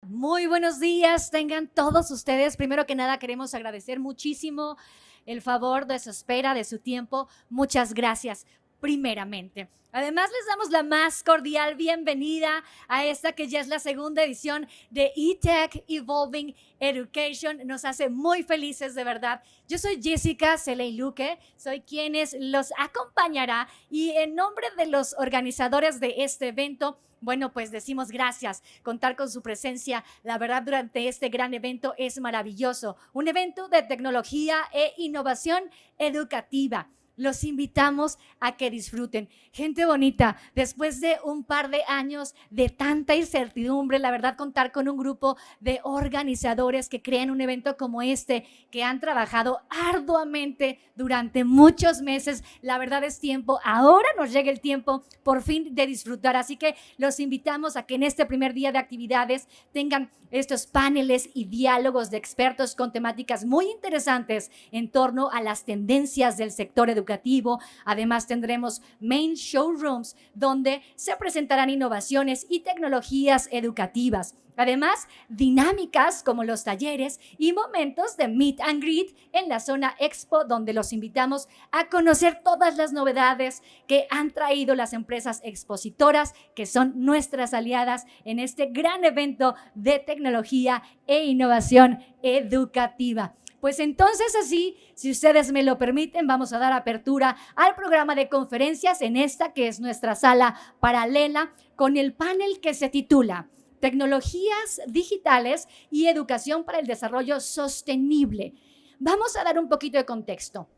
Muy buenos días, tengan todos ustedes. Primero que nada, queremos agradecer muchísimo el favor de su espera, de su tiempo. Muchas gracias, primeramente. Además, les damos la más cordial bienvenida a esta que ya es la segunda edición de eTech Evolving Education. Nos hace muy felices, de verdad. Yo soy Jessica Celey-Luque, soy quienes los acompañará y en nombre de los organizadores de este evento, bueno, pues decimos gracias. Contar con su presencia, la verdad, durante este gran evento es maravilloso. Un evento de tecnología e innovación educativa. Los invitamos a que disfruten. Gente bonita, después de un par de años de tanta incertidumbre, la verdad, contar con un grupo de organizadores que crean un evento como este, que han trabajado arduamente durante muchos meses, la verdad es tiempo, ahora nos llega el tiempo por fin de disfrutar. Así que los invitamos a que en este primer día de actividades tengan estos paneles y diálogos de expertos con temáticas muy interesantes en torno a las tendencias del sector educativo. Además, tendremos main showrooms donde se presentarán innovaciones y tecnologías educativas. Además, dinámicas como los talleres y momentos de meet and greet en la zona Expo, donde los invitamos a conocer todas las novedades que han traído las empresas expositoras, que son nuestras aliadas en este gran evento de tecnología e innovación educativa. Pues entonces así, si ustedes me lo permiten, vamos a dar apertura al programa de conferencias en esta que es nuestra sala paralela con el panel que se titula Tecnologías digitales y educación para el desarrollo sostenible. Vamos a dar un poquito de contexto.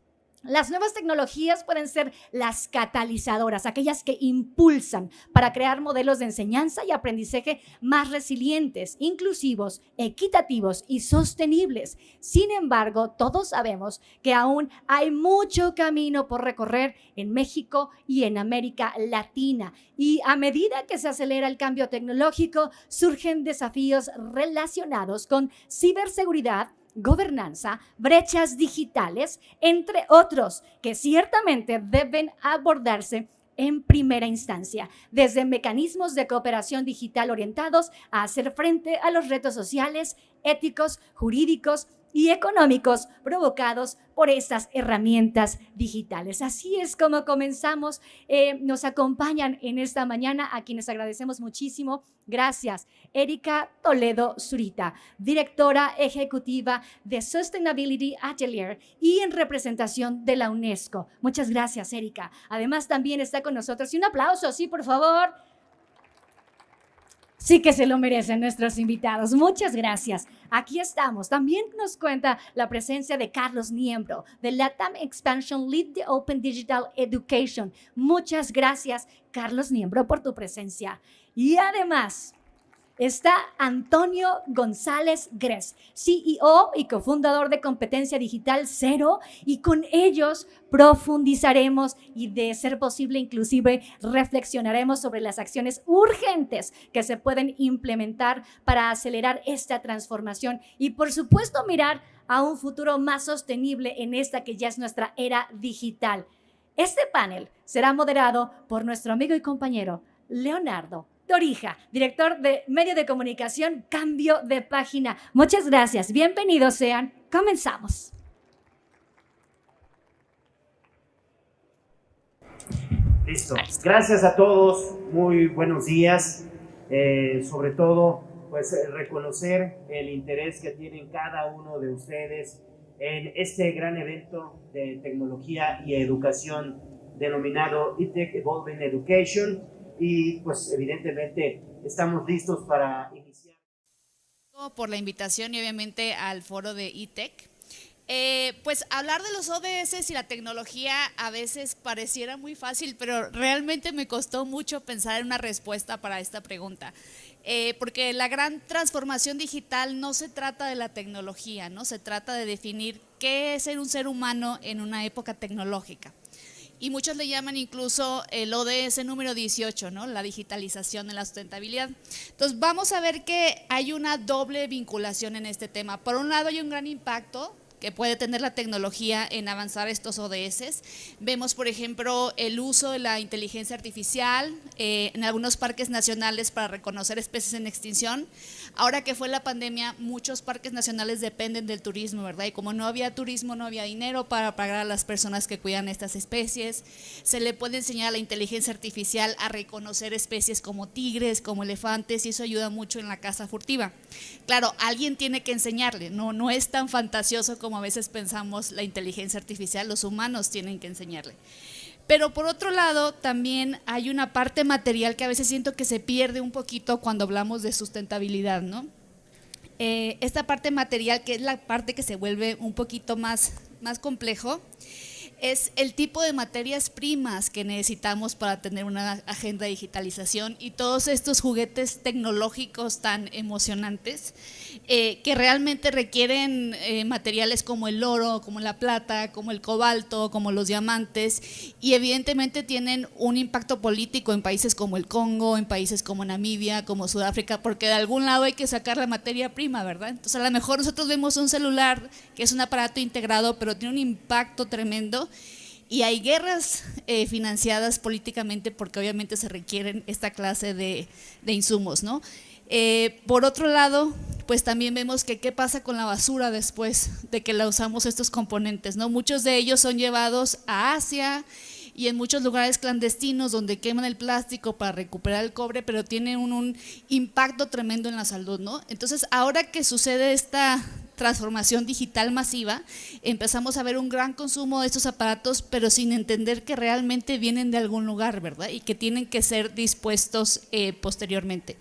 Las nuevas tecnologías pueden ser las catalizadoras, aquellas que impulsan para crear modelos de enseñanza y aprendizaje más resilientes, inclusivos, equitativos y sostenibles. Sin embargo, todos sabemos que aún hay mucho camino por recorrer en México y en América Latina. Y a medida que se acelera el cambio tecnológico, surgen desafíos relacionados con ciberseguridad, gobernanza, brechas digitales, entre otros, que ciertamente deben abordarse en primera instancia, desde mecanismos de cooperación digital orientados a hacer frente a los retos sociales, éticos, jurídicos y económicos provocados por estas herramientas digitales. Así es como comenzamos. Nos acompañan en esta mañana, a quienes agradecemos muchísimo. Gracias. Erika Toledo Zurita, directora ejecutiva de Sustainability Atelier y en representación de la UNESCO. Muchas gracias, Erika. Además, también está con nosotros, y un aplauso, sí, por favor. Sí que se lo merecen nuestros invitados. Muchas gracias. Aquí estamos. También nos cuenta la presencia de Carlos Niembro, de LATAM Expansion Lead de Open Digital Education. Muchas gracias, Carlos Niembro, por tu presencia. Y además está Antonio González Gres, CEO y cofundador de Competencia Digital Cero, y con ellos profundizaremos y, de ser posible, inclusive reflexionaremos sobre las acciones urgentes que se pueden implementar para acelerar esta transformación y, por supuesto, mirar a un futuro más sostenible en esta que ya es nuestra era digital. Este panel será moderado por nuestro amigo y compañero Leonardo Torija, director de Medio de Comunicación, Cambio de Página. Muchas gracias. Bienvenidos sean. Comenzamos. Listo. Gracias a todos. Muy buenos días. Sobre todo, pues reconocer el interés que tienen cada uno de ustedes en este gran evento de tecnología y educación denominado eTech Evolving Education. Y pues evidentemente estamos listos para iniciar. Por la invitación y obviamente al foro de eTech. Pues hablar de los ODS y la tecnología a veces pareciera muy fácil, pero realmente me costó mucho pensar en una respuesta para esta pregunta. Porque la gran transformación digital no se trata de la tecnología, ¿no? Se trata de definir qué es ser un ser humano en una época tecnológica. Y muchos le llaman incluso el ODS número 18, ¿no? La digitalización de la sustentabilidad. Entonces vamos a ver que hay una doble vinculación en este tema. Por un lado hay un gran impacto que puede tener la tecnología en avanzar estos ODS. Vemos, por ejemplo, el uso de la inteligencia artificial en algunos parques nacionales para reconocer especies en extinción. Ahora que fue la pandemia, muchos parques nacionales dependen del turismo, ¿verdad? Y como no había turismo, no había dinero para pagar a las personas que cuidan estas especies. Se le puede enseñar a la inteligencia artificial a reconocer especies como tigres, como elefantes, y eso ayuda mucho en la caza furtiva. Claro, alguien tiene que enseñarle, no es tan fantasioso como a veces pensamos la inteligencia artificial, los humanos tienen que enseñarle. Pero por otro lado, también hay una parte material que a veces siento que se pierde un poquito cuando hablamos de sustentabilidad, ¿no? Esta parte material, que es la parte que se vuelve un poquito más complejo, es el tipo de materias primas que necesitamos para tener una agenda de digitalización y todos estos juguetes tecnológicos tan emocionantes que realmente requieren materiales como el oro, como la plata, como el cobalto, como los diamantes, y evidentemente tienen un impacto político en países como el Congo, en países como Namibia, como Sudáfrica, porque de algún lado hay que sacar la materia prima, ¿verdad? Entonces a lo mejor nosotros vemos un celular que es un aparato integrado, pero tiene un impacto tremendo. Y hay guerras financiadas políticamente porque obviamente se requieren esta clase de insumos, ¿no? Por otro lado, pues también vemos que qué pasa con la basura después de que la usamos estos componentes, ¿no? Muchos de ellos son llevados a Asia y en muchos lugares clandestinos donde queman el plástico para recuperar el cobre, pero tiene un impacto tremendo en la salud, ¿no? Entonces, ahora que sucede esta transformación digital masiva, empezamos a ver un gran consumo de estos aparatos, pero sin entender que realmente vienen de algún lugar, ¿verdad? Y que tienen que ser dispuestos posteriormente.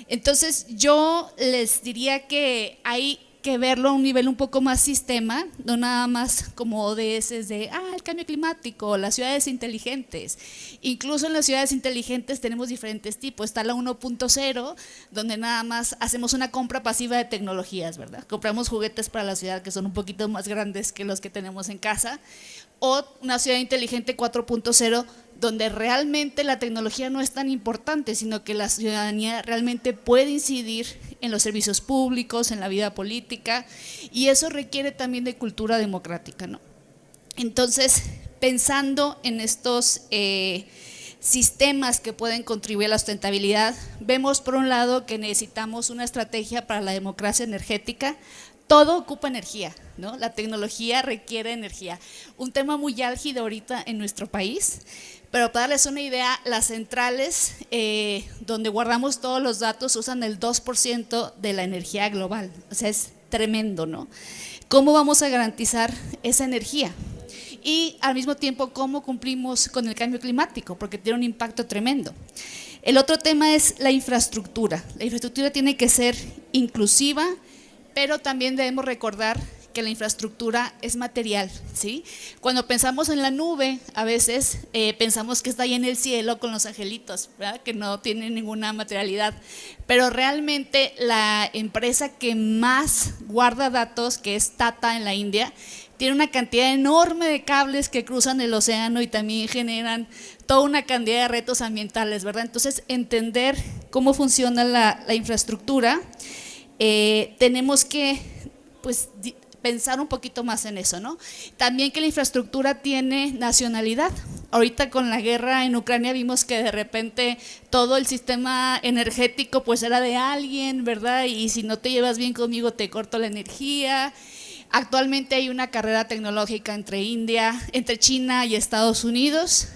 Entonces, yo les diría que hay que verlo a un nivel un poco más sistema, no nada más como ODS de el cambio climático, las ciudades inteligentes. Incluso en las ciudades inteligentes tenemos diferentes tipos. Está la 1.0, donde nada más hacemos una compra pasiva de tecnologías, ¿verdad? Compramos juguetes para la ciudad que son un poquito más grandes que los que tenemos en casa. O una ciudad inteligente 4.0, donde realmente la tecnología no es tan importante, sino que la ciudadanía realmente puede incidir en los servicios públicos, en la vida política, y eso requiere también de cultura democrática, ¿no? Entonces, pensando en estos sistemas que pueden contribuir a la sustentabilidad, vemos por un lado que necesitamos una estrategia para la democracia energética. Todo ocupa energía, ¿no? La tecnología requiere energía. Un tema muy álgido ahorita en nuestro país, pero para darles una idea, las centrales donde guardamos todos los datos usan el 2% de la energía global. O sea, es tremendo, ¿no? ¿Cómo vamos a garantizar esa energía? Y al mismo tiempo, ¿cómo cumplimos con el cambio climático? Porque tiene un impacto tremendo. El otro tema es la infraestructura. La infraestructura tiene que ser inclusiva, pero también debemos recordar que la infraestructura es material, ¿sí? Cuando pensamos en la nube, a veces pensamos que está ahí en el cielo con los angelitos, ¿verdad? Que no tiene ninguna materialidad, pero realmente la empresa que más guarda datos, que es Tata en la India, tiene una cantidad enorme de cables que cruzan el océano y también generan toda una cantidad de retos ambientales, ¿verdad? Entonces, entender cómo funciona la infraestructura, tenemos que, pues, pensar un poquito más en eso, ¿no? También que la infraestructura tiene nacionalidad. Ahorita con la guerra en Ucrania vimos que de repente todo el sistema energético pues era de alguien, ¿verdad? Y si no te llevas bien conmigo te corto la energía. Actualmente hay una carrera tecnológica entre China y Estados Unidos.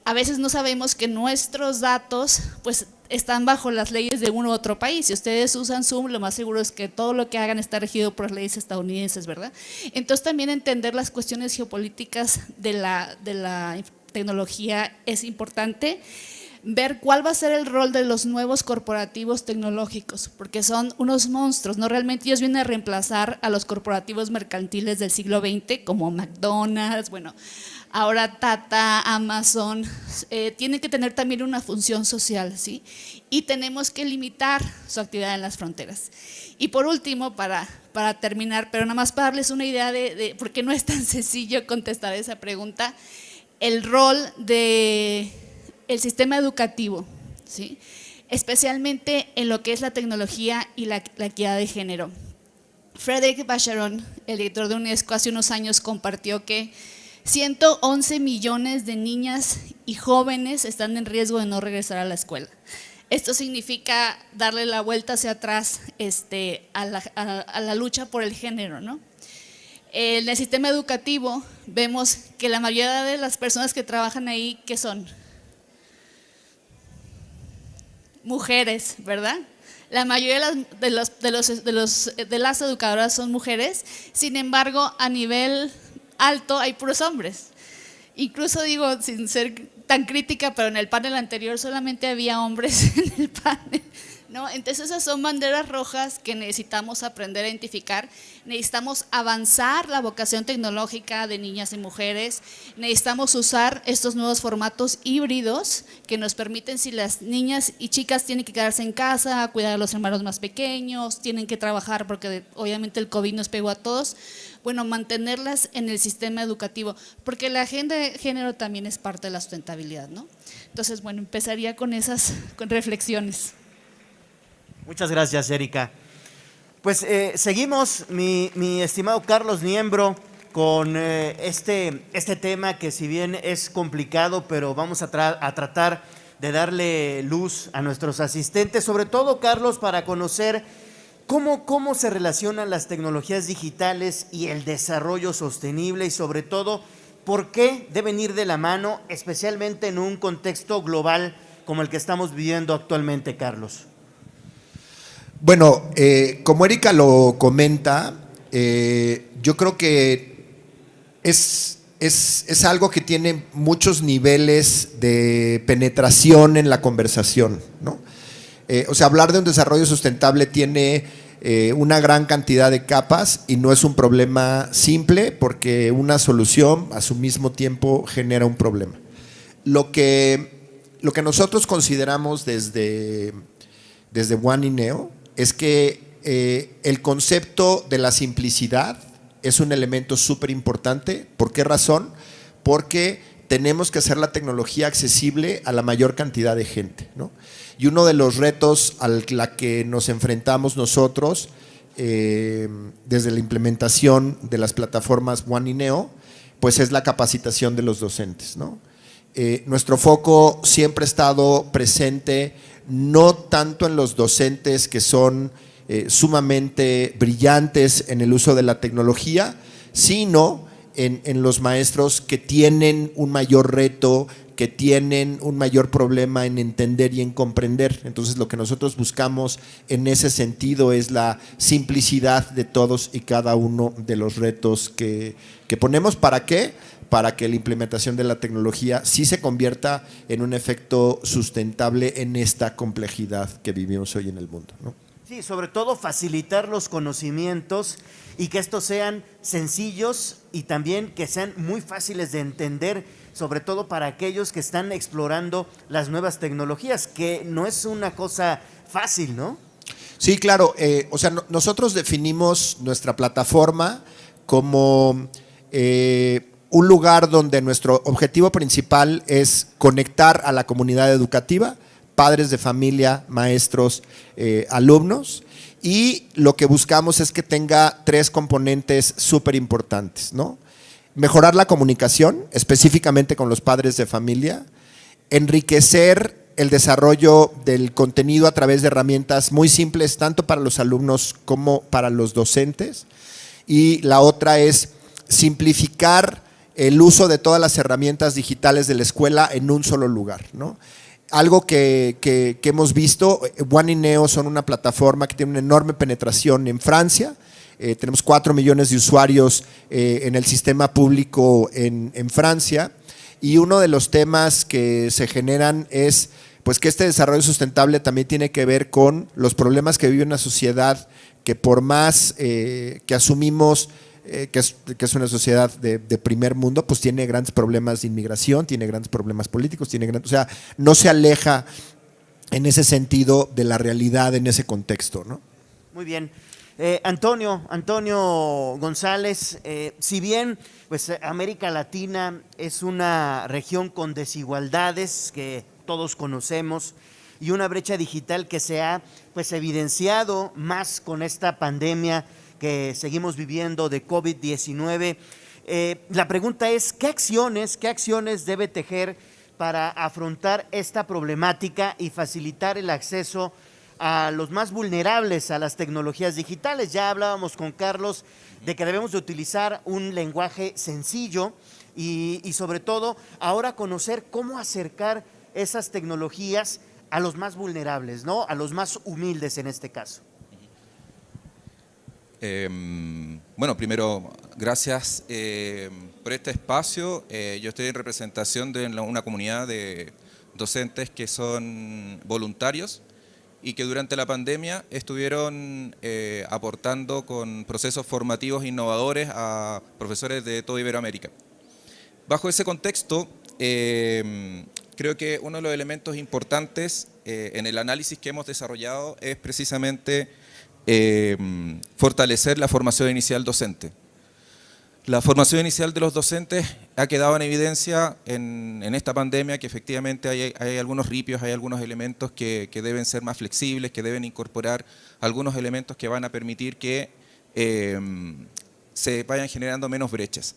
A veces no sabemos que nuestros datos pues están bajo las leyes de uno u otro país. Si ustedes usan Zoom, lo más seguro es que todo lo que hagan está regido por las leyes estadounidenses, ¿verdad? Entonces también entender las cuestiones geopolíticas de la tecnología es importante. Ver cuál va a ser el rol de los nuevos corporativos tecnológicos, porque son unos monstruos, ¿no? Realmente ellos vienen a reemplazar a los corporativos mercantiles del siglo XX, como McDonald's, bueno, ahora Tata, Amazon, tienen que tener también una función social, ¿sí? Y tenemos que limitar su actividad en las fronteras. Y por último, para terminar, pero nada más para darles una idea de por qué no es tan sencillo contestar esa pregunta, el rol de el sistema educativo, ¿sí? Especialmente en lo que es la tecnología y la equidad de género. Frédéric Vacheron, el director de UNESCO, hace unos años compartió que 111 millones de niñas y jóvenes están en riesgo de no regresar a la escuela. Esto significa darle la vuelta hacia atrás a la lucha por el género, ¿no? En el sistema educativo vemos que la mayoría de las personas que trabajan ahí, ¿qué son? Mujeres, ¿verdad? La mayoría de las educadoras son mujeres, sin embargo, a nivel alto hay puros hombres. Incluso digo, sin ser tan crítica, pero en el panel anterior solamente había hombres en el panel, ¿no? Entonces esas son banderas rojas que necesitamos aprender a identificar. Necesitamos avanzar la vocación tecnológica de niñas y mujeres. Necesitamos usar estos nuevos formatos híbridos que nos permiten, si las niñas y chicas tienen que quedarse en casa, cuidar a los hermanos más pequeños, tienen que trabajar porque obviamente el COVID nos pegó a todos, bueno, mantenerlas en el sistema educativo, porque la agenda de género también es parte de la sustentabilidad, ¿no? Entonces, bueno, empezaría con esas reflexiones. Muchas gracias, Erika. Pues seguimos, mi estimado Carlos Niembro, con este tema que, si bien es complicado, pero vamos a tratar de darle luz a nuestros asistentes, sobre todo, Carlos, para conocer cómo se relacionan las tecnologías digitales y el desarrollo sostenible, y sobre todo, por qué deben ir de la mano, especialmente en un contexto global como el que estamos viviendo actualmente, Carlos. Bueno, como Erika lo comenta, yo creo que es algo que tiene muchos niveles de penetración en la conversación, ¿no? O sea, hablar de un desarrollo sustentable tiene una gran cantidad de capas y no es un problema simple, porque una solución a su mismo tiempo genera un problema. Lo que nosotros consideramos desde One INEO es que el concepto de la simplicidad es un elemento súper importante. ¿Por qué razón? Porque tenemos que hacer la tecnología accesible a la mayor cantidad de gente, ¿no? Y uno de los retos a la que nos enfrentamos nosotros desde la implementación de las plataformas One INEO, pues es la capacitación de los docentes, ¿no? Nuestro foco siempre ha estado presente no tanto en los docentes que son sumamente brillantes en el uso de la tecnología, sino en los maestros que tienen un mayor reto, que tienen un mayor problema en entender y en comprender. Entonces, lo que nosotros buscamos en ese sentido es la simplicidad de todos y cada uno de los retos que ponemos. ¿Para qué? Para que la implementación de la tecnología sí se convierta en un efecto sustentable en esta complejidad que vivimos hoy en el mundo, ¿no? Sí, sobre todo facilitar los conocimientos y que estos sean sencillos y también que sean muy fáciles de entender, sobre todo para aquellos que están explorando las nuevas tecnologías, que no es una cosa fácil, ¿no? Sí, claro. O sea, nosotros definimos nuestra plataforma como un lugar donde nuestro objetivo principal es conectar a la comunidad educativa, padres de familia, maestros, alumnos, y lo que buscamos es que tenga tres componentes súper importantes, ¿no? Mejorar la comunicación, específicamente con los padres de familia, enriquecer el desarrollo del contenido a través de herramientas muy simples, tanto para los alumnos como para los docentes, y la otra es simplificar el uso de todas las herramientas digitales de la escuela en un solo lugar, ¿no? Algo que hemos visto, One INEO son una plataforma que tiene una enorme penetración en Francia. Tenemos 4 millones de usuarios en el sistema público en Francia, y uno de los temas que se generan es pues que este desarrollo sustentable también tiene que ver con los problemas que vive una sociedad que, por más que asumimos que es una sociedad de primer mundo, pues tiene grandes problemas de inmigración, tiene grandes problemas políticos, o sea, no se aleja en ese sentido de la realidad en ese contexto, ¿no? Muy bien. Antonio González, si bien pues América Latina es una región con desigualdades que todos conocemos y una brecha digital que se ha pues evidenciado más con esta pandemia que seguimos viviendo de COVID-19. La pregunta es, ¿qué acciones debe tejer para afrontar esta problemática y facilitar el acceso a los más vulnerables a las tecnologías digitales? Ya hablábamos con Carlos de que debemos de utilizar un lenguaje sencillo y sobre todo ahora conocer cómo acercar esas tecnologías a los más vulnerables, ¿no? A los más humildes en este caso. Bueno, primero, gracias por este espacio. Yo estoy en representación de una comunidad de docentes que son voluntarios y que durante la pandemia estuvieron aportando con procesos formativos innovadores a profesores de toda Iberoamérica. Bajo ese contexto, creo que uno de los elementos importantes en el análisis que hemos desarrollado es precisamente fortalecer la formación inicial docente. La formación inicial de los docentes ha quedado en evidencia en esta pandemia, que efectivamente hay algunos ripios, hay algunos elementos que deben ser más flexibles, que deben incorporar algunos elementos que van a permitir que se vayan generando menos brechas.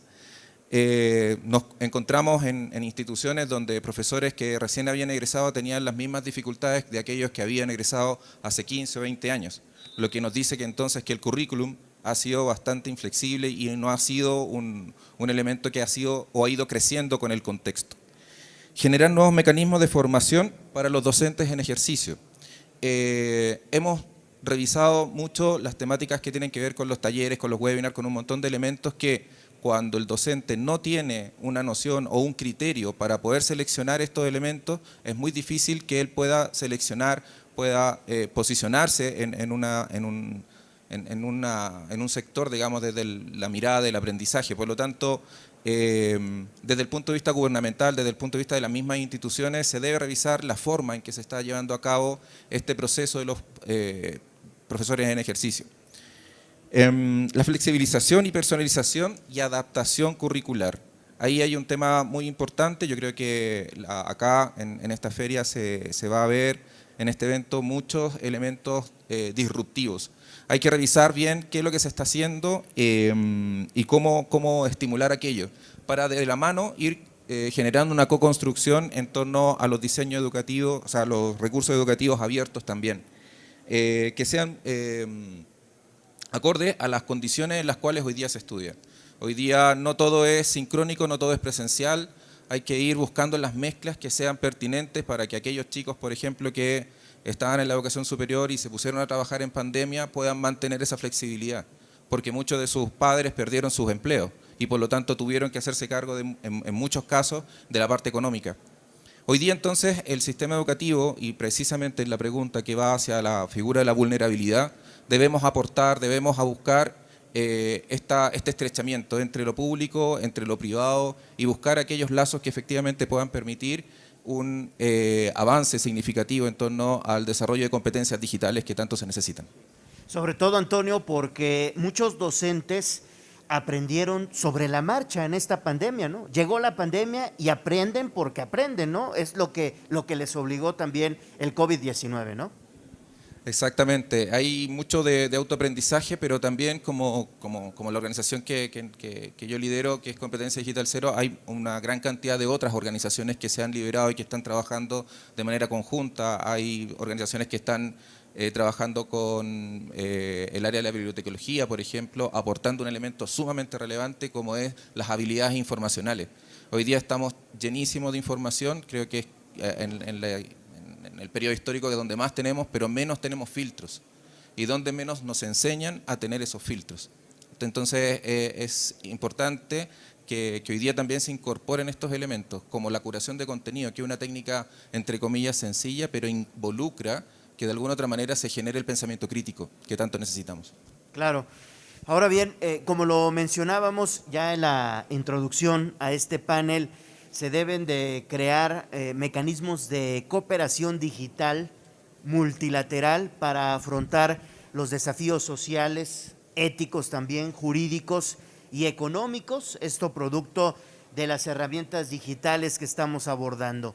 Nos encontramos en instituciones donde profesores que recién habían egresado tenían las mismas dificultades de aquellos que habían egresado hace 15 o 20 años, lo que nos dice que entonces que el currículum ha sido bastante inflexible y no ha sido un elemento que ha sido o ha ido creciendo con el contexto. Generar nuevos mecanismos de formación para los docentes en ejercicio. Hemos revisado mucho las temáticas que tienen que ver con los talleres, con los webinars, con un montón de elementos que cuando el docente no tiene una noción o un criterio para poder seleccionar estos elementos, es muy difícil que él pueda seleccionar, pueda posicionarse en un sector, digamos, desde la mirada del aprendizaje. Por lo tanto, desde el punto de vista gubernamental, desde el punto de vista de las mismas instituciones, se debe revisar la forma en que se está llevando a cabo este proceso de los profesores en ejercicio. La flexibilización y personalización y adaptación curricular. Ahí hay un tema muy importante. Yo creo que acá en esta feria se va a ver en este evento muchos elementos disruptivos. Hay que revisar bien qué es lo que se está haciendo y cómo estimular aquello, para de la mano ir generando una co-construcción en torno a los diseños educativos, o sea, los recursos educativos abiertos también, que sean acorde a las condiciones en las cuales hoy día se estudia. Hoy día no todo es sincrónico, no todo es presencial, hay que ir buscando las mezclas que sean pertinentes para que aquellos chicos, por ejemplo, que estaban en la educación superior y se pusieron a trabajar en pandemia, puedan mantener esa flexibilidad, porque muchos de sus padres perdieron sus empleos y por lo tanto tuvieron que hacerse cargo en muchos casos de la parte económica. Hoy día entonces el sistema educativo, y precisamente en la pregunta que va hacia la figura de la vulnerabilidad, debemos aportar, debemos buscar este estrechamiento entre lo público, entre lo privado y buscar aquellos lazos que efectivamente puedan permitir un avance significativo en torno al desarrollo de competencias digitales que tanto se necesitan. Sobre todo, Antonio, porque muchos docentes aprendieron sobre la marcha en esta pandemia, ¿no? Llegó la pandemia y aprenden porque aprenden, ¿no? Es lo que les obligó también el COVID-19, ¿no? Exactamente, hay mucho de autoaprendizaje, pero también como la organización que yo lidero, que es Competencia Digital Cero, hay una gran cantidad de otras organizaciones que se han liberado y que están trabajando de manera conjunta. Hay organizaciones que están trabajando con el área de la bibliotecología, por ejemplo, aportando un elemento sumamente relevante como es las habilidades informacionales. Hoy día estamos llenísimos de información, creo que en el periodo histórico de donde más tenemos, pero menos tenemos filtros y donde menos nos enseñan a tener esos filtros. Entonces es importante que hoy día también se incorporen estos elementos, como la curación de contenido, que es una técnica entre comillas sencilla, pero involucra que de alguna otra manera se genere el pensamiento crítico que tanto necesitamos. Claro. Ahora bien, como lo mencionábamos ya en la introducción a este panel, se deben de crear mecanismos de cooperación digital multilateral para afrontar los desafíos sociales, éticos también, jurídicos y económicos, esto producto de las herramientas digitales que estamos abordando.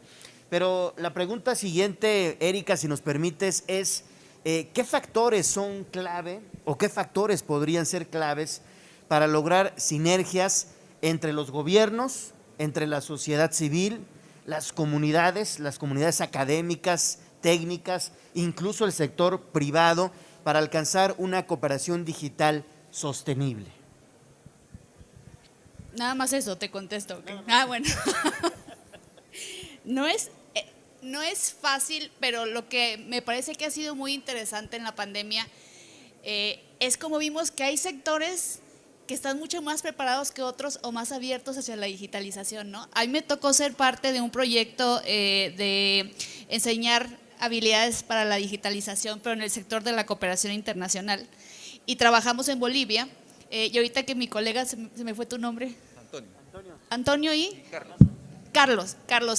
Pero la pregunta siguiente, Erika, si nos permites, es ¿qué factores son clave o qué factores podrían ser claves para lograr sinergias entre los gobiernos, entre la sociedad civil, las comunidades académicas, técnicas, incluso el sector privado, para alcanzar una cooperación digital sostenible? Nada más eso, te contesto. ¿Okay? Bueno. No es fácil, pero lo que me parece que ha sido muy interesante en la pandemia es como vimos que hay sectores que están mucho más preparados que otros o más abiertos hacia la digitalización, ¿no? A mí me tocó ser parte de un proyecto de enseñar habilidades para la digitalización, pero en el sector de la cooperación internacional. Y trabajamos en Bolivia, y ahorita que mi colega, se me fue tu nombre. Antonio y Carlos,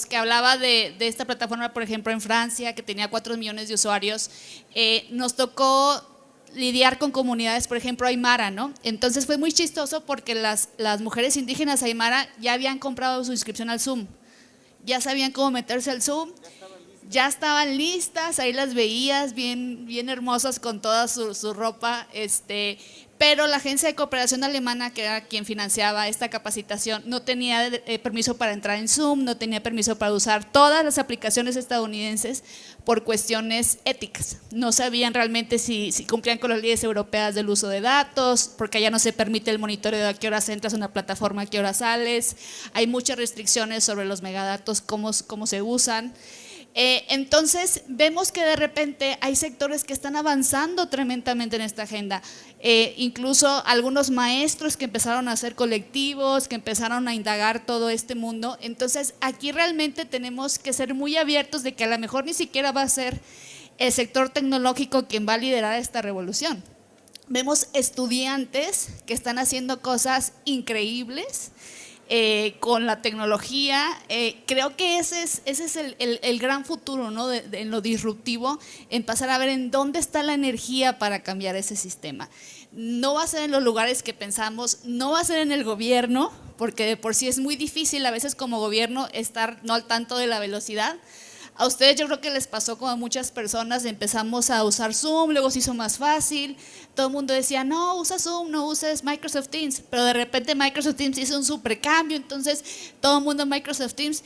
que hablaba de esta plataforma, por ejemplo, en Francia, que tenía 4 millones de usuarios. Nos tocó lidiar con comunidades, por ejemplo, aymara, ¿no? Entonces fue muy chistoso porque las mujeres indígenas aymara ya habían comprado su inscripción al Zoom, ya sabían cómo meterse al Zoom, ya estaban listas, ahí las veías bien hermosas con toda su ropa, pero la agencia de cooperación alemana, que era quien financiaba esta capacitación, no tenía permiso para entrar en Zoom, no tenía permiso para usar todas las aplicaciones estadounidenses por cuestiones éticas. No sabían realmente si cumplían con las leyes europeas del uso de datos, porque allá no se permite el monitoreo de a qué horas entras a una plataforma, a qué horas sales. Hay muchas restricciones sobre los megadatos, cómo se usan. Entonces vemos que de repente hay sectores que están avanzando tremendamente en esta agenda, incluso algunos maestros que empezaron a hacer colectivos, que empezaron a indagar todo este mundo. Entonces aquí realmente tenemos que ser muy abiertos de que a lo mejor ni siquiera va a ser el sector tecnológico quien va a liderar esta revolución. Vemos estudiantes que están haciendo cosas increíbles con la tecnología. Creo que ese es el gran futuro, ¿no? En lo disruptivo, en pasar a ver en dónde está la energía para cambiar ese sistema. No va a ser en los lugares que pensamos, no va a ser en el gobierno, porque de por sí es muy difícil a veces como gobierno estar no al tanto de la velocidad. A ustedes yo creo que les pasó como a muchas personas, empezamos a usar Zoom, luego se hizo más fácil, todo el mundo decía, no, usa Zoom, no uses Microsoft Teams, pero de repente Microsoft Teams hizo un super cambio, entonces todo el mundo Microsoft Teams,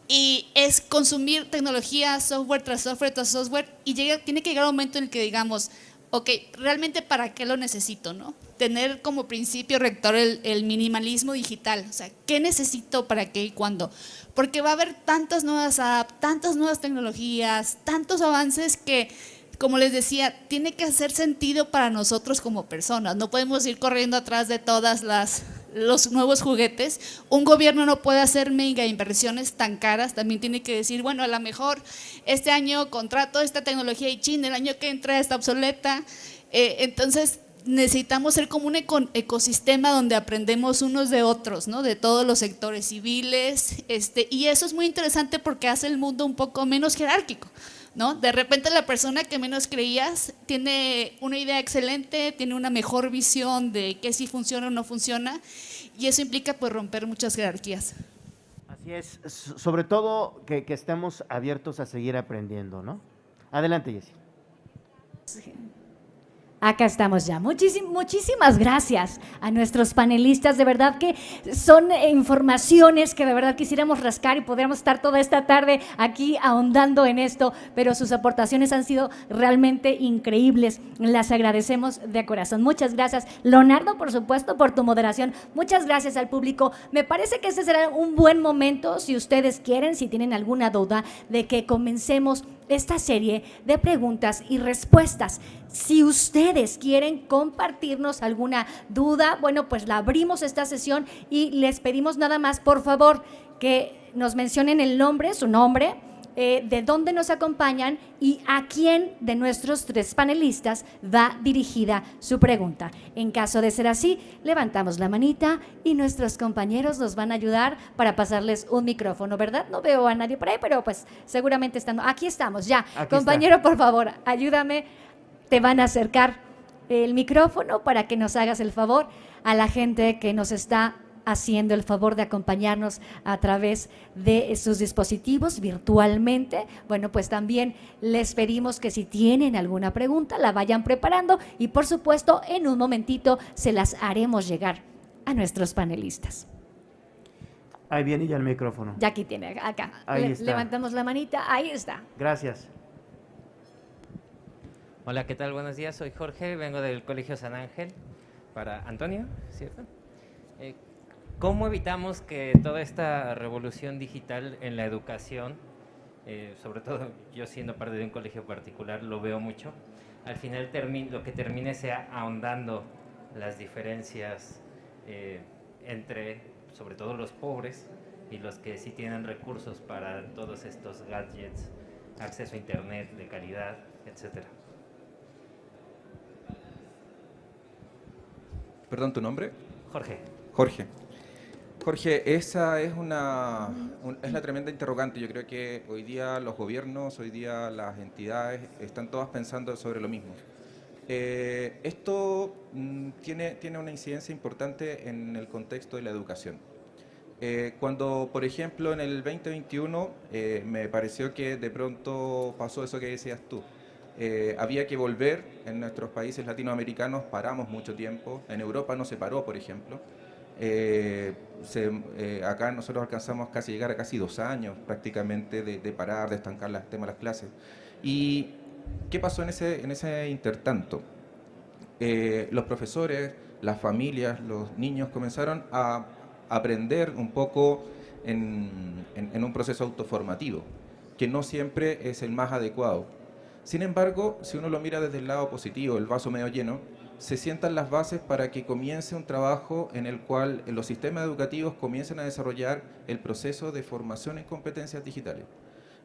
y es consumir tecnología, software tras software tras software, y tiene que llegar un momento en el que digamos, ok, realmente ¿para qué lo necesito, no? Tener como principio rector el minimalismo digital, o sea, ¿qué necesito, para qué y cuándo? Porque va a haber tantas nuevas apps, tantas nuevas tecnologías, tantos avances que, como les decía, tiene que hacer sentido para nosotros como personas. No podemos ir corriendo atrás de todas los nuevos juguetes. Un gobierno no puede hacer mega inversiones tan caras, también tiene que decir, bueno, a lo mejor este año contrato esta tecnología y chin, el año que entra está obsoleta. Entonces necesitamos ser como un ecosistema donde aprendemos unos de otros, ¿no? De todos los sectores civiles, y eso es muy interesante porque hace el mundo un poco menos jerárquico, ¿no? De repente la persona que menos creías tiene una idea excelente, tiene una mejor visión de qué sí funciona o no funciona, y eso implica pues romper muchas jerarquías. Así es, sobre todo que estemos abiertos a seguir aprendiendo, ¿no? Adelante, Jessy. Sí. Acá estamos ya. Muchísimas gracias a nuestros panelistas. De verdad que son informaciones que de verdad quisiéramos rascar y podríamos estar toda esta tarde aquí ahondando en esto, pero sus aportaciones han sido realmente increíbles. Las agradecemos de corazón. Muchas gracias, Leonardo, por supuesto, por tu moderación. Muchas gracias al público. Me parece que este será un buen momento, si ustedes quieren, si tienen alguna duda, de que comencemos esta serie de preguntas y respuestas. Si ustedes quieren compartirnos alguna duda, bueno, pues la abrimos esta sesión y les pedimos nada más, por favor, que nos mencionen el nombre, su nombre, de dónde nos acompañan y a quién de nuestros 3 panelistas va dirigida su pregunta. En caso de ser así, levantamos la manita y nuestros compañeros nos van a ayudar para pasarles un micrófono, ¿verdad? No veo a nadie por ahí, pero pues seguramente están. Aquí estamos, ya. Aquí compañero, está. Por favor, ayúdame. Te van a acercar el micrófono para que nos hagas el favor a la gente que nos está haciendo el favor de acompañarnos a través de sus dispositivos virtualmente. Bueno, pues también les pedimos que si tienen alguna pregunta la vayan preparando y por supuesto en un momentito se las haremos llegar a nuestros panelistas. Ahí viene ya el micrófono. Ya aquí tiene, acá. Ahí está. Levantamos la manita, ahí está. Gracias. Hola, ¿qué tal? Buenos días, soy Jorge, vengo del Colegio San Ángel para Antonio, ¿cierto? ¿Cómo evitamos que toda esta revolución digital en la educación, sobre todo yo siendo parte de un colegio particular, lo veo mucho, al final lo que termine sea ahondando las diferencias entre, sobre todo los pobres y los que sí tienen recursos para todos estos gadgets, acceso a internet de calidad, etcétera? Perdón, ¿tu nombre? Jorge. Jorge. Jorge, esa es es la tremenda interrogante. Yo creo que hoy día los gobiernos, hoy día las entidades están todas pensando sobre lo mismo. Esto tiene una incidencia importante en el contexto de la educación. Cuando, por ejemplo, en el 2021 me pareció que de pronto pasó eso que decías tú. Había que volver, en nuestros países latinoamericanos paramos mucho tiempo, en Europa no se paró, por ejemplo. Acá nosotros alcanzamos casi llegar a casi 2 años prácticamente de parar, de estancar el tema de las clases. ¿Y qué pasó en ese intertanto? Los profesores, las familias, los niños comenzaron a aprender un poco en un proceso autoformativo, que no siempre es el más adecuado. Sin embargo, si uno lo mira desde el lado positivo, el vaso medio lleno, se sientan las bases para que comience un trabajo en el cual los sistemas educativos comiencen a desarrollar el proceso de formación en competencias digitales.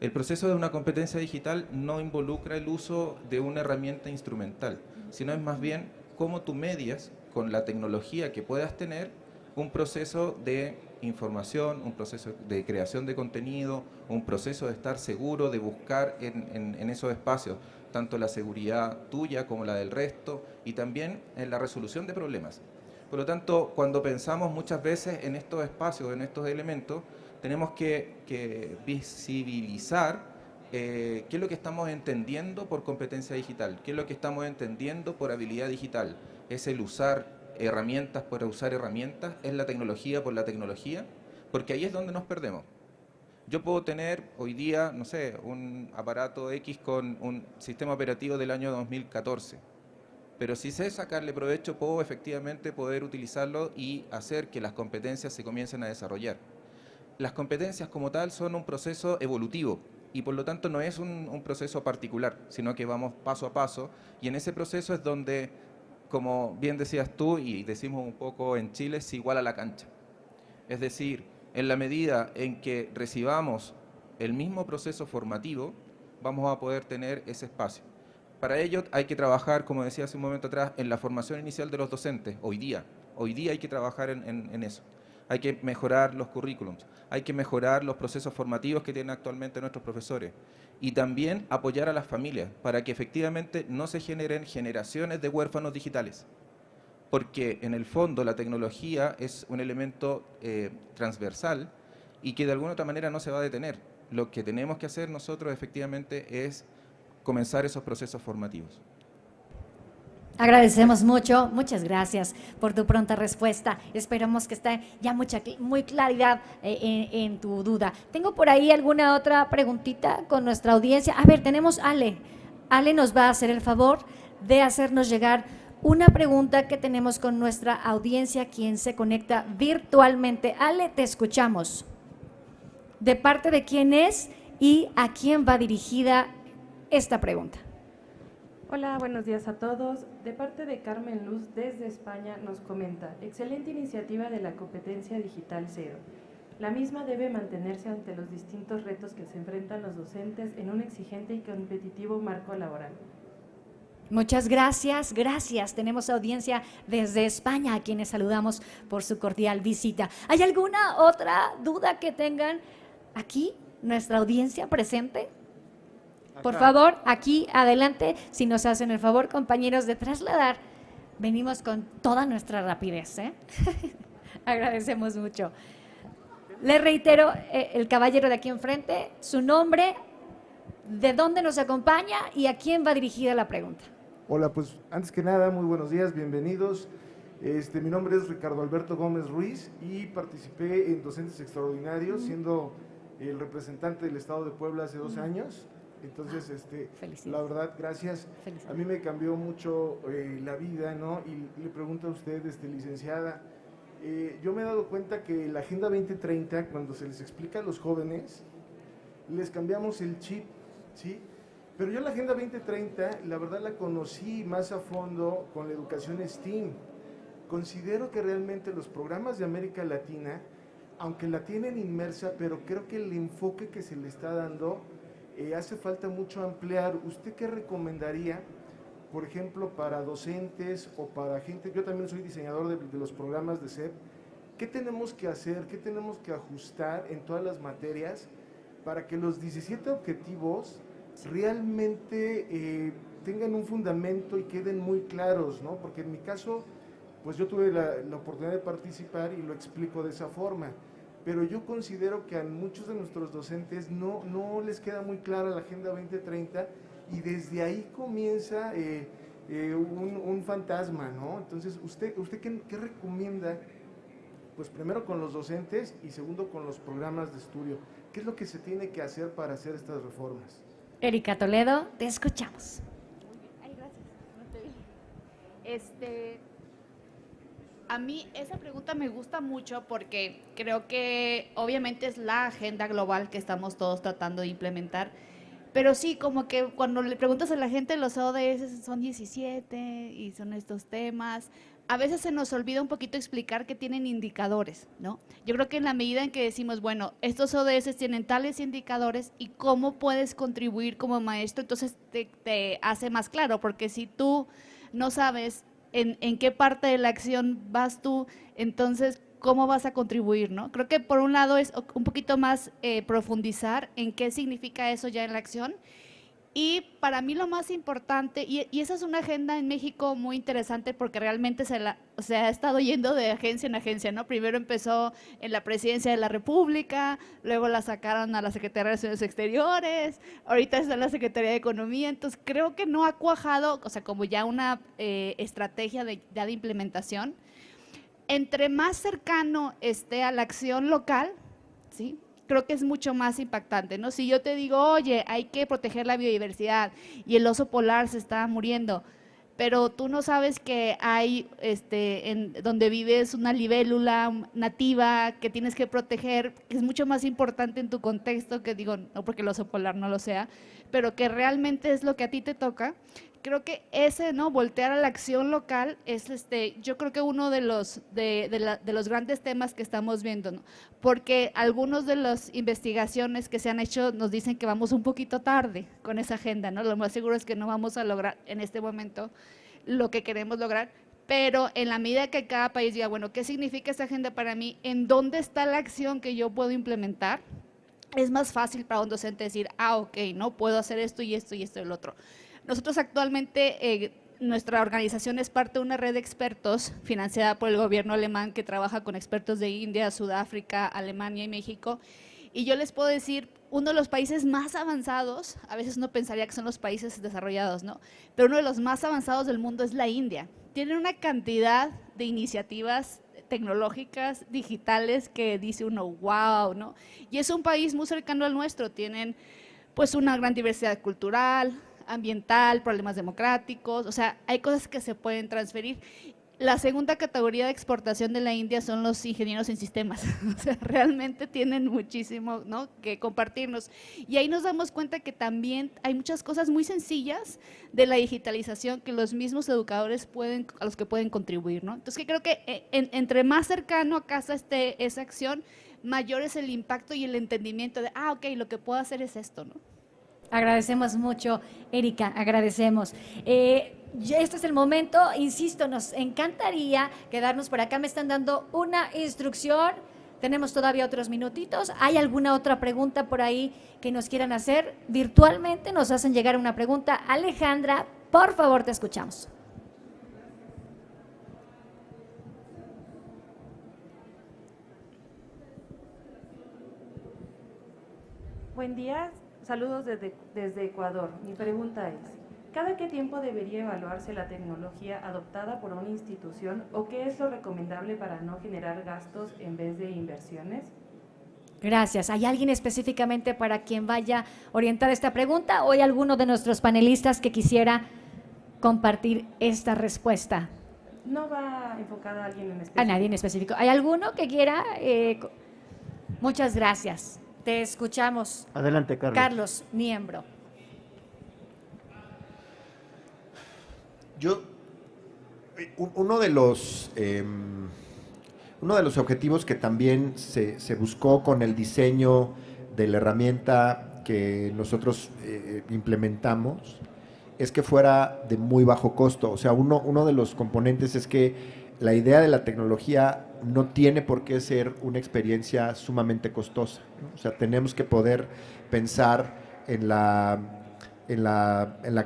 El proceso de una competencia digital no involucra el uso de una herramienta instrumental, sino es más bien cómo tú medias con la tecnología que puedas tener un proceso de información, un proceso de creación de contenido, un proceso de estar seguro, de buscar en esos espacios tanto la seguridad tuya como la del resto y también en la resolución de problemas. Por lo tanto, cuando pensamos muchas veces en estos espacios, en estos elementos, tenemos que visibilizar qué es lo que estamos entendiendo por competencia digital, qué es lo que estamos entendiendo por habilidad digital. ¿Es el usar herramientas por usar herramientas? ¿Es la tecnología por la tecnología? Porque ahí es donde nos perdemos. Yo puedo tener hoy día, no sé, un aparato X con un sistema operativo del año 2014, pero si sé sacarle provecho, puedo efectivamente poder utilizarlo y hacer que las competencias se comiencen a desarrollar. Las competencias como tal son un proceso evolutivo y por lo tanto no es un proceso particular, sino que vamos paso a paso y en ese proceso es donde, como bien decías tú y decimos un poco en Chile, es igual a la cancha. Es decir, en la medida en que recibamos el mismo proceso formativo, vamos a poder tener ese espacio. Para ello hay que trabajar, como decía hace un momento atrás, en la formación inicial de los docentes, hoy día hay que trabajar en eso. Hay que mejorar los currículums, hay que mejorar los procesos formativos que tienen actualmente nuestros profesores y también apoyar a las familias para que efectivamente no se generen generaciones de huérfanos digitales. Porque en el fondo la tecnología es un elemento transversal y que de alguna otra manera no se va a detener. Lo que tenemos que hacer nosotros efectivamente es comenzar esos procesos formativos. Agradecemos mucho, muchas gracias por tu pronta respuesta. Esperamos que esté ya muy claridad en tu duda. Tengo por ahí alguna otra preguntita con nuestra audiencia. A ver, tenemos a Ale. Ale nos va a hacer el favor de hacernos llegar una pregunta que tenemos con nuestra audiencia, quien se conecta virtualmente. Ale, te escuchamos. ¿De parte de quién es y a quién va dirigida esta pregunta? Hola, buenos días a todos. De parte de Carmen Luz desde España nos comenta: excelente iniciativa de la competencia digital cero. La misma debe mantenerse ante los distintos retos que se enfrentan los docentes en un exigente y competitivo marco laboral. Muchas gracias, gracias. Tenemos audiencia desde España, a quienes saludamos por su cordial visita. ¿Hay alguna otra duda que tengan aquí, nuestra audiencia presente? Por favor, aquí adelante, si nos hacen el favor, compañeros, de trasladar. Venimos con toda nuestra rapidez, Agradecemos mucho. Le reitero, el caballero de aquí enfrente, su nombre, de dónde nos acompaña y a quién va dirigida la pregunta. Hola, pues antes que nada, muy buenos días, bienvenidos. Mi nombre es Ricardo Alberto Gómez Ruiz y participé en Docentes Extraordinarios, siendo el representante del Estado de Puebla hace 2 años. Entonces, la verdad, gracias. A mí me cambió mucho la vida, ¿no? Y le pregunto a usted, licenciada, yo me he dado cuenta que la Agenda 2030, cuando se les explica a los jóvenes, les cambiamos el chip, ¿sí? Pero yo la Agenda 2030, la verdad la conocí más a fondo con la educación STEAM. Considero que realmente los programas de América Latina, aunque la tienen inmersa, pero creo que el enfoque que se le está dando hace falta mucho ampliar. ¿Usted qué recomendaría, por ejemplo, para docentes o para gente? Yo también soy diseñador de los programas de SEP. ¿Qué tenemos que hacer, qué tenemos que ajustar en todas las materias para que los 17 objetivos realmente tengan un fundamento y queden muy claros, ¿no? Porque en mi caso, pues yo tuve la oportunidad de participar y lo explico de esa forma, pero yo considero que a muchos de nuestros docentes no les queda muy clara la Agenda 2030 y desde ahí comienza un fantasma, ¿no? Entonces, ¿usted qué recomienda? Pues primero con los docentes y segundo con los programas de estudio. ¿Qué es lo que se tiene que hacer para hacer estas reformas? Erika Toledo, te escuchamos. Ay, gracias. No te vi. A mí esa pregunta me gusta mucho porque creo que obviamente es la agenda global que estamos todos tratando de implementar, pero sí, como que cuando le preguntas a la gente, los ODS son 17 y son estos temas, a veces se nos olvida un poquito explicar que tienen indicadores, ¿no? Yo creo que en la medida en que decimos, bueno, estos ODS tienen tales indicadores y cómo puedes contribuir como maestro, entonces te hace más claro, porque si tú no sabes en qué parte de la acción vas tú, entonces, ¿cómo vas a contribuir, no? Creo que por un lado es un poquito más profundizar en qué significa eso ya en la acción. Y para mí lo más importante, y esa es una agenda en México muy interesante porque realmente se ha estado yendo de agencia en agencia, ¿no? Primero empezó en la Presidencia de la República, luego la sacaron a la Secretaría de Relaciones Exteriores, ahorita está en la Secretaría de Economía, entonces creo que no ha cuajado, o sea, como ya una estrategia de implementación. Entre más cercano esté a la acción local, ¿sí?, creo que es mucho más impactante, ¿no? Si yo te digo, oye, hay que proteger la biodiversidad y el oso polar se está muriendo, pero tú no sabes que hay, en donde vives una libélula nativa que tienes que proteger, que es mucho más importante en tu contexto, que digo, no porque el oso polar no lo sea, pero que realmente es lo que a ti te toca. Creo que ese, ¿no?, voltear a la acción local es, yo creo que uno de los grandes temas que estamos viendo, ¿no? Porque algunos de las investigaciones que se han hecho nos dicen que vamos un poquito tarde con esa agenda, ¿no? Lo más seguro es que no vamos a lograr en este momento lo que queremos lograr, pero en la medida que cada país diga, bueno, ¿qué significa esta agenda para mí? ¿En dónde está la acción que yo puedo implementar? Es más fácil para un docente decir, ok, no puedo hacer esto y esto y esto y el otro. Nosotros actualmente, nuestra organización es parte de una red de expertos financiada por el gobierno alemán que trabaja con expertos de India, Sudáfrica, Alemania y México. Y yo les puedo decir, uno de los países más avanzados, a veces uno pensaría que son los países desarrollados, ¿no? Pero uno de los más avanzados del mundo es la India. Tienen una cantidad de iniciativas tecnológicas, digitales, que dice uno, wow, ¿no? Y es un país muy cercano al nuestro, tienen pues una gran diversidad cultural, ambiental, problemas democráticos, o sea, hay cosas que se pueden transferir. La segunda categoría de exportación de la India son los ingenieros en sistemas, o sea, realmente tienen muchísimo, ¿no?, que compartirnos. Y ahí nos damos cuenta que también hay muchas cosas muy sencillas de la digitalización que los mismos educadores a los que pueden contribuir, ¿no? Entonces, creo que entre más cercano a casa esté esa acción, mayor es el impacto y el entendimiento de, ok, lo que puedo hacer es esto, ¿no? Agradecemos mucho, Erika, agradecemos. Ya este es el momento, insisto, nos encantaría quedarnos por acá. Me están dando una instrucción, tenemos todavía otros minutitos. ¿Hay alguna otra pregunta por ahí que nos quieran hacer? Virtualmente nos hacen llegar una pregunta. Alejandra, por favor, te escuchamos. Buen día, saludos desde Ecuador. Mi pregunta es, ¿cada qué tiempo debería evaluarse la tecnología adoptada por una institución o qué es lo recomendable para no generar gastos en vez de inversiones? Gracias. ¿Hay alguien específicamente para quien vaya orientada esta pregunta o hay alguno de nuestros panelistas que quisiera compartir esta respuesta? No va enfocada a alguien en específico. A nadie en específico. ¿Hay alguno que quiera? Muchas gracias. Te escuchamos. Adelante, Carlos. Carlos, miembro. Uno de los objetivos que también se buscó con el diseño de la herramienta que nosotros implementamos es que fuera de muy bajo costo. O sea, uno de los componentes es que la idea de la tecnología no tiene por qué ser una experiencia sumamente costosa, ¿no? O sea, tenemos que poder pensar en la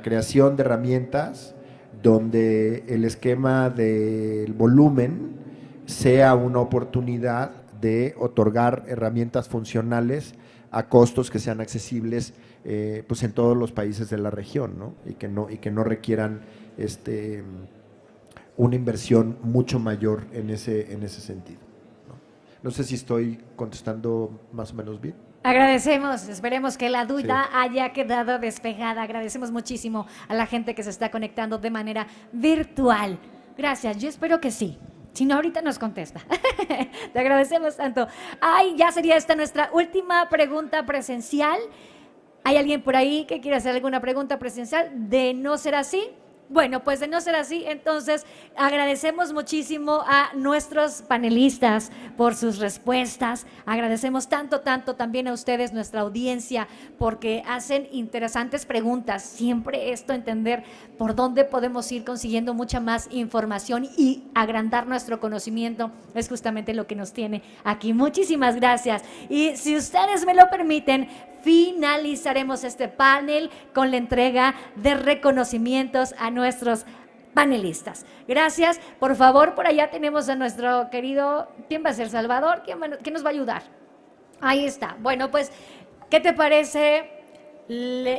creación de herramientas donde el esquema del volumen sea una oportunidad de otorgar herramientas funcionales a costos que sean accesibles pues en todos los países de la región, ¿no? Y que no requieran una inversión mucho mayor en ese sentido, ¿no? No sé si estoy contestando más o menos bien. Agradecemos, esperemos que la duda haya quedado despejada. Agradecemos muchísimo a la gente que se está conectando de manera virtual. Gracias, yo espero que sí. Si no, ahorita nos contesta. Te agradecemos tanto. Ya sería esta nuestra última pregunta presencial. ¿Hay alguien por ahí que quiera hacer alguna pregunta presencial? De no ser así, bueno, pues de no ser así, entonces agradecemos muchísimo a nuestros panelistas por sus respuestas. Agradecemos tanto también a ustedes, nuestra audiencia, porque hacen interesantes preguntas. Siempre esto, entender por dónde podemos ir consiguiendo mucha más información y agrandar nuestro conocimiento, es justamente lo que nos tiene aquí. Muchísimas gracias. Y si ustedes me lo permiten, finalizaremos este panel con la entrega de reconocimientos a nuestros panelistas. Gracias. Por favor, por allá tenemos a nuestro querido, ¿quién va a ser? Salvador, ¿quién nos va a ayudar? Ahí está. Bueno, pues, ¿qué te parece?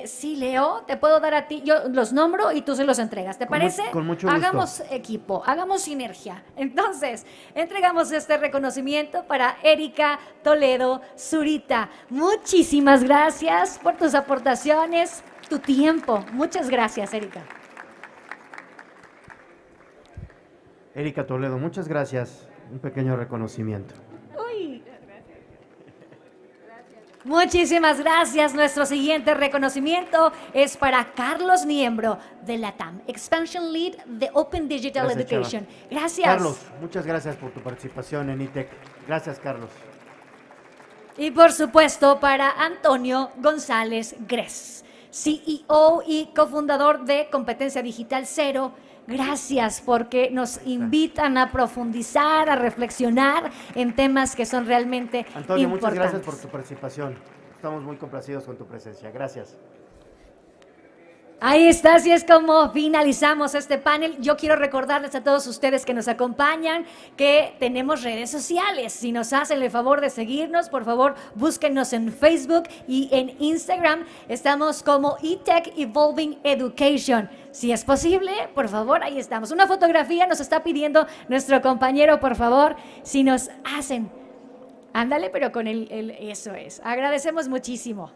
Sí, Leo, te puedo dar a ti, yo los nombro y tú se los entregas. ¿Te parece? Con mucho gusto. Hagamos equipo, hagamos sinergia. Entonces, entregamos este reconocimiento para Erika Toledo Zurita. Muchísimas gracias por tus aportaciones, tu tiempo. Muchas gracias, Erika. Erika Toledo, muchas gracias. Un pequeño reconocimiento. Uy. Muchísimas gracias. Nuestro siguiente reconocimiento es para Carlos Miembro de la TAM, Expansion Lead de Open Digital Gracias, Education. Chava. Gracias. Carlos, muchas gracias por tu participación en ITEC. Gracias, Carlos. Y por supuesto para Antonio González Gres, CEO y cofundador de Competencia Digital Cero. Gracias porque nos invitan a profundizar, a reflexionar en temas que son realmente Antonio, importantes. muchas gracias por tu participación. Estamos muy complacidos con tu presencia. Gracias. Ahí está, así es como finalizamos este panel. Yo quiero recordarles a todos ustedes que nos acompañan que tenemos redes sociales. Si nos hacen el favor de seguirnos, por favor, búsquenos en Facebook y en Instagram. Estamos como ITEC Evolving Education. Si es posible, por favor, ahí estamos. Una fotografía nos está pidiendo nuestro compañero, por favor, si nos hacen. Ándale, pero con eso es. Agradecemos muchísimo.